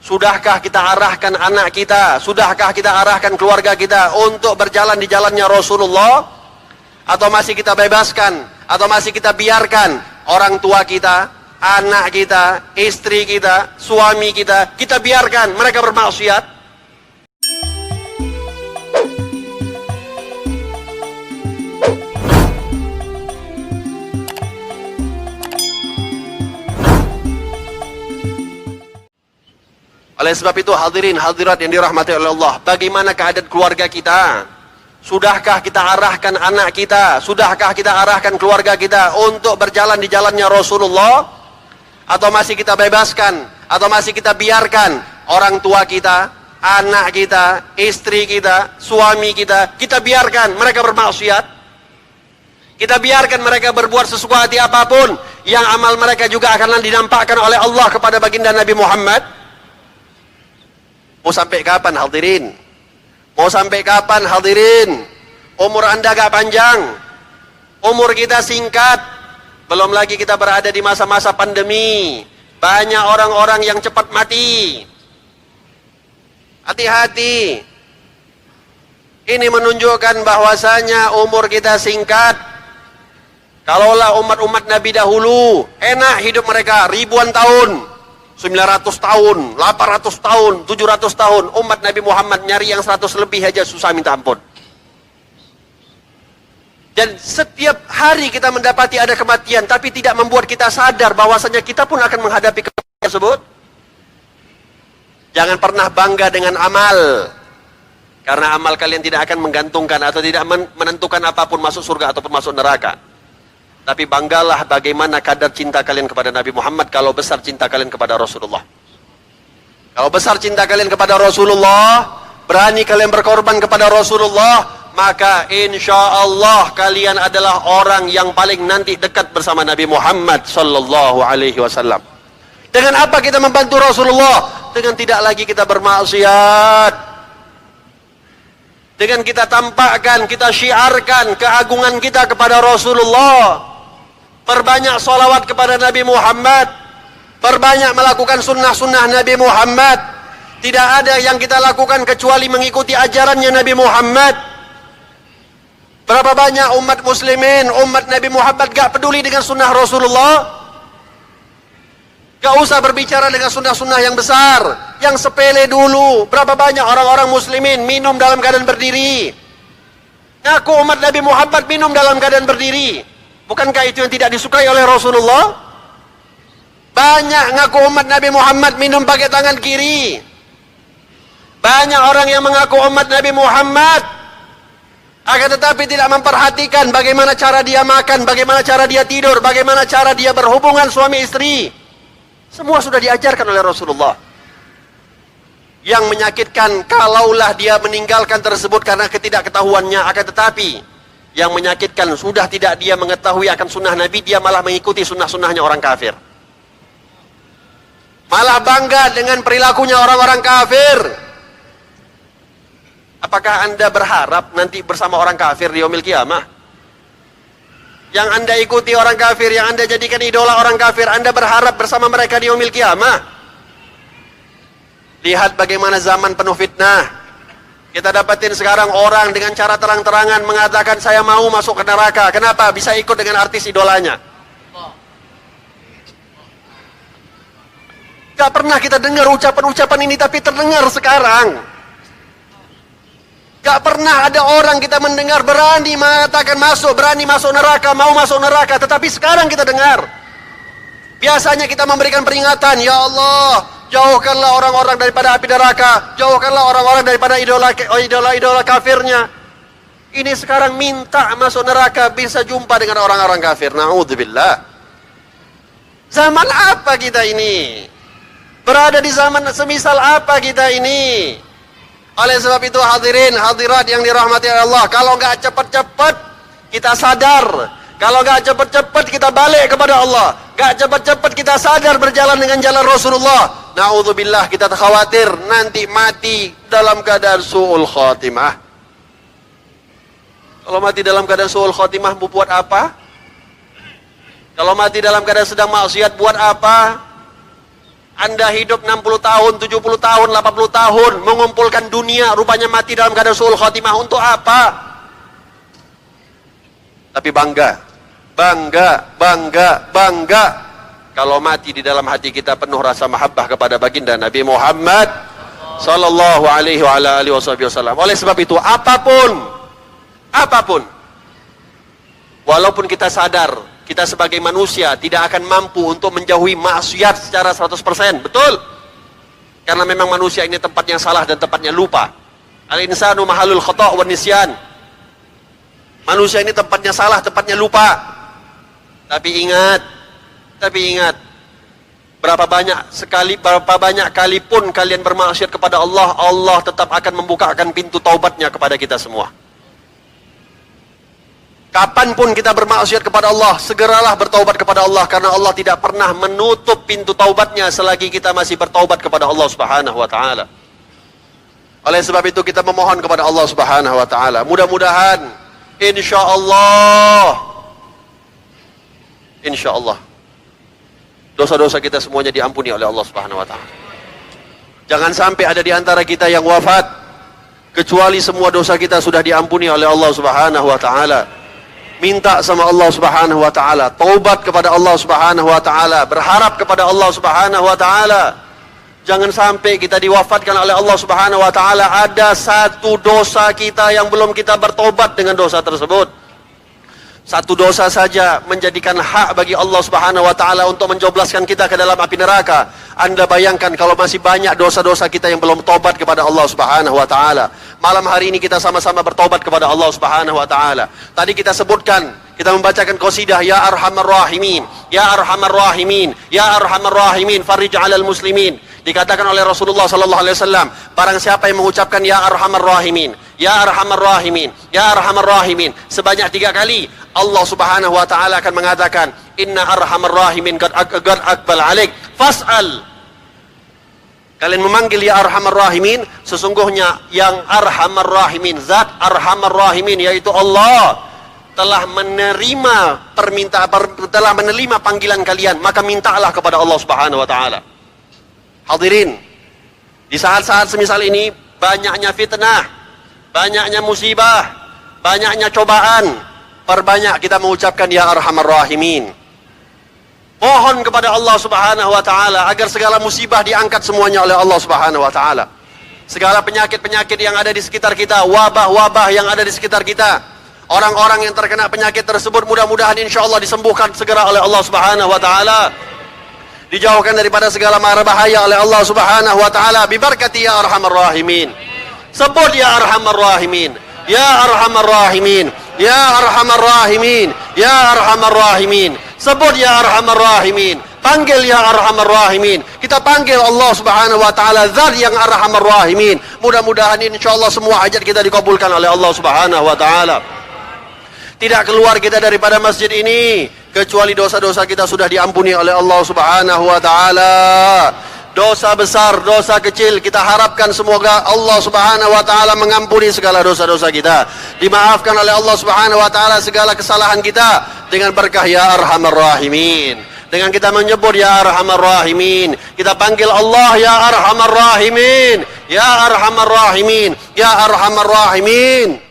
Sudahkah kita arahkan anak kita, sudahkah kita arahkan keluarga kita untuk berjalan di jalannya Rasulullah? Atau masih kita bebaskan, atau masih kita biarkan orang tua kita, anak kita, istri kita, suami kita biarkan mereka bermaksiat? Oleh sebab itu hadirin hadirat yang dirahmati oleh Allah, bagaimana keadaan keluarga kita? Sudahkah kita arahkan anak kita, sudahkah kita arahkan keluarga kita untuk berjalan di jalannya Rasulullah? Atau masih kita bebaskan, atau masih kita biarkan orang tua kita, anak kita, istri kita, suami kita biarkan mereka bermaksiat? Kita biarkan mereka berbuat sesuatu apapun yang amal mereka juga akan dinampakkan oleh Allah kepada baginda Nabi Muhammad? Mau sampai kapan hadirin? Mau sampai kapan hadirin? Umur anda gak panjang, umur kita singkat. Belum lagi kita berada di masa-masa pandemi. Banyak orang-orang yang cepat mati. Hati-hati. Ini menunjukkan bahwasanya umur kita singkat. Kalaulah umat-umat Nabi dahulu enak hidup mereka ribuan tahun, 900 tahun, 800 tahun, 700 tahun. Umat Nabi Muhammad nyari yang 100 lebih aja susah minta ampun. Dan setiap hari kita mendapati ada kematian, tapi tidak membuat kita sadar bahwasanya kita pun akan menghadapi kematian tersebut. Jangan pernah bangga dengan amal, karena amal kalian tidak akan menggantungkan atau tidak menentukan apapun masuk surga ataupun masuk neraka. Tapi banggalah bagaimana kadar cinta kalian kepada Nabi Muhammad kalau besar cinta kalian kepada Rasulullah. Kalau besar cinta kalian kepada Rasulullah, berani kalian berkorban kepada Rasulullah, maka insya Allah kalian adalah orang yang paling nanti dekat bersama Nabi Muhammad sallallahu alaihi wasallam. Dengan apa kita membantu Rasulullah? Dengan tidak lagi kita bermaksiat. Dengan kita tampakkan, kita syiarkan keagungan kita kepada Rasulullah. Perbanyak salawat kepada Nabi Muhammad, perbanyak melakukan sunnah-sunnah Nabi Muhammad. Tidak ada yang kita lakukan kecuali mengikuti ajarannya Nabi Muhammad. Berapa banyak umat muslimin, umat Nabi Muhammad gak peduli dengan sunnah Rasulullah? Gak usah berbicara dengan sunnah-sunnah yang besar, yang sepele dulu. Berapa banyak orang-orang muslimin minum dalam keadaan berdiri? Ngaku umat Nabi Muhammad minum dalam keadaan berdiri. Bukankah itu yang tidak disukai oleh Rasulullah? Banyak ngaku umat Nabi Muhammad minum pakai tangan kiri. Banyak orang yang mengaku umat Nabi Muhammad, akan tetapi tidak memperhatikan bagaimana cara dia makan, bagaimana cara dia tidur, bagaimana cara dia berhubungan suami istri. Semua sudah diajarkan oleh Rasulullah. Yang menyakitkan kalaulah dia meninggalkan tersebut karena ketidakketahuannya, akan tetapi yang menyakitkan sudah tidak dia mengetahui akan sunnah Nabi, dia malah mengikuti sunnah-sunnahnya orang kafir. Malah bangga dengan perilakunya orang-orang kafir. Apakah anda berharap nanti bersama orang kafir di yaumil qiyamah? Yang anda ikuti orang kafir, yang anda jadikan idola orang kafir, anda berharap bersama mereka di yaumil qiyamah? Lihat bagaimana zaman penuh fitnah. Kita dapatin sekarang orang dengan cara terang-terangan mengatakan saya mau masuk ke neraka. Kenapa? Bisa ikut dengan artis idolanya. Gak pernah kita dengar ucapan-ucapan ini, tapi terdengar sekarang. Gak pernah ada orang kita mendengar berani mengatakan berani masuk neraka, mau masuk neraka. Tetapi sekarang kita dengar. Biasanya kita memberikan peringatan, ya Allah, jauhkanlah orang-orang daripada api neraka, jauhkanlah orang-orang daripada idola kafirnya. Ini sekarang minta masuk neraka, bisa jumpa dengan orang-orang kafir. Na'udzubillah. Zaman apa kita ini? Berada di zaman semisal apa kita ini? Oleh sebab itu hadirin hadirat yang dirahmati Allah, kalau nggak cepat-cepat kita sadar, kalau nggak cepat-cepat kita balik kepada Allah, nggak cepat-cepat kita sadar berjalan dengan jalan Rasulullah, na'udzubillah, kita khawatir nanti mati dalam keadaan su'ul khatimah. Kalau mati dalam keadaan su'ul khatimah buat apa? Kalau mati dalam keadaan sedang maksiat buat apa? Anda hidup 60 tahun, 70 tahun, 80 tahun, mengumpulkan dunia, rupanya mati dalam keadaan su'ul khatimah. Untuk apa? Tapi bangga, kalau mati di dalam hati kita penuh rasa mahabbah kepada baginda Nabi Muhammad sallallahu alaihi wa ala alihi wasallam. Oleh sebab itu, apapun, walaupun kita sadar, kita sebagai manusia tidak akan mampu untuk menjauhi maksiat secara 100%, betul? Karena memang manusia ini tempatnya salah dan tempatnya lupa. Al-insanu mahalul khata' wa nisyan. Manusia ini tempatnya salah, tempatnya lupa. Tapi ingat, berapa banyak kali pun kalian bermaksiat kepada Allah, Allah tetap akan membukakan pintu taubatnya kepada kita semua. Kapanpun kita bermaksiat kepada Allah, segeralah bertaubat kepada Allah, karena Allah tidak pernah menutup pintu taubatnya selagi kita masih bertaubat kepada Allah Subhanahu wa taala. Oleh sebab itu kita memohon kepada Allah Subhanahu wa taala, mudah-mudahan insyaallah dosa-dosa kita semuanya diampuni oleh Allah Subhanahu wa taala. Jangan sampai ada di antara kita yang wafat kecuali semua dosa kita sudah diampuni oleh Allah Subhanahu wa taala. Minta sama Allah Subhanahu wa taala, taubat kepada Allah Subhanahu wa taala, berharap kepada Allah Subhanahu wa taala. Jangan sampai kita diwafatkan oleh Allah Subhanahu wa taala ada satu dosa kita yang belum kita bertobat dengan dosa tersebut. Satu dosa saja menjadikan hak bagi Allah Subhanahu wa taala untuk menjoblaskan kita ke dalam api neraka. Anda bayangkan kalau masih banyak dosa-dosa kita yang belum tobat kepada Allah Subhanahu wa taala. Malam hari ini kita sama-sama bertobat kepada Allah Subhanahu wa taala. Tadi kita sebutkan, kita membacakan qasidah ya arhamar rahimin, ya arhamar rahimin, ya arhamar rahimin, farij 'alal muslimin. Dikatakan oleh Rasulullah sallallahu alaihi wasallam, barang siapa yang mengucapkan ya arhamar rahimin, ya arhamar rahimin, ya arhamar rahimin sebanyak 3 kali, Allah Subhanahu wa taala akan mengatakan, inna arhamar rahimin qad aqbal alaik fas'al. Kalian memanggil ya arhamar rahimin, sesungguhnya yang arhamar rahimin, zat arhamar rahimin yaitu Allah telah menerima panggilan kalian, maka mintalah kepada Allah Subhanahu wa taala. Hadirin, di saat-saat semisal ini banyaknya fitnah, banyaknya musibah, banyaknya cobaan, perbanyak kita mengucapkan ya arhamar rahimin. Mohon kepada Allah Subhanahu wa taala agar segala musibah diangkat semuanya oleh Allah Subhanahu wa taala. Segala penyakit-penyakit yang ada di sekitar kita, wabah-wabah yang ada di sekitar kita, orang-orang yang terkena penyakit tersebut mudah-mudahan insyaallah disembuhkan segera oleh Allah Subhanahu wa taala. Dijauhkan daripada segala mara bahaya oleh Allah Subhanahu wa taala bi barakati ya arhamar rahimin. Sebut ya arhamar rahimin, ya arhamar rahimin, ya arhamar rahimin, ya arhamar rahimin. Sebut ya arhamar rahimin, panggil ya arhamar rahimin. Kita panggil Allah Subhanahu wa taala zat yang arhamar rahimin. Mudah-mudahan insyaallah semua hajat kita dikabulkan oleh Allah Subhanahu wa taala. Tidak keluar kita daripada masjid ini kecuali dosa-dosa kita sudah diampuni oleh Allah Subhanahu wa taala. Dosa besar, dosa kecil, kita harapkan semoga Allah Subhanahu wa taala mengampuni segala dosa-dosa kita. Dimaafkan oleh Allah Subhanahu wa taala segala kesalahan kita dengan berkah ya arhamar rahimin. Dengan kita menyebut ya arhamar rahimin, kita panggil Allah ya arhamar rahimin, ya arhamar rahimin, ya arhamar rahimin.